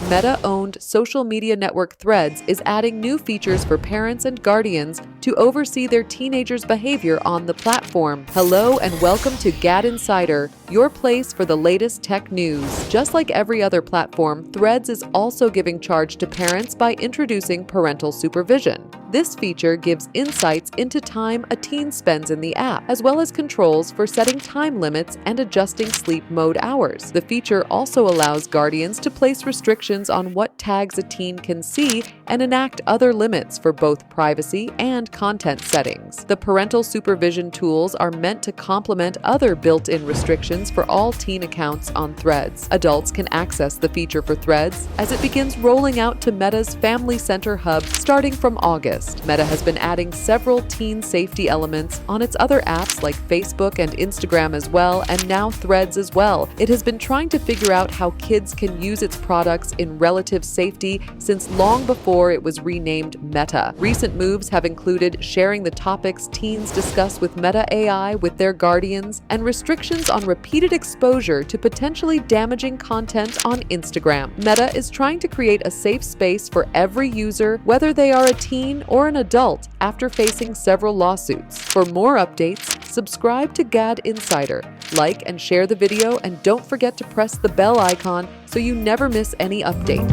Meta-owned social media network Threads is adding new features for parents and guardians to oversee their teenagers' behavior on the platform. Hello and welcome to GadInsider, your place for the latest tech news. Just like every other platform, Threads is also giving charge to parents by introducing parental supervision. This feature gives insights into time a teen spends in the app, as well as controls for setting time limits and adjusting sleep mode hours. The feature also allows guardians to place restrictions on what tags a teen can see and enact other limits for both privacy and content settings. The parental supervision tools are meant to complement other built-in restrictions for all teen accounts on Threads. Adults can access the feature for Threads as it begins rolling out to Meta's Family Center hub starting from August. Meta has been adding several teen safety elements on its other apps like Facebook and Instagram as well, and now Threads as well. It has been trying to figure out how kids can use its products in relative safety since long before it was renamed Meta. Recent moves have included sharing the topics teens discuss with Meta AI with their guardians and restrictions on repeated exposure to potentially damaging content on Instagram. Meta is trying to create a safe space for every user, whether they are a teen or an adult, after facing several lawsuits. For more updates, subscribe to GadInsider, like and share the video, and don't forget to press the bell icon so you never miss any update.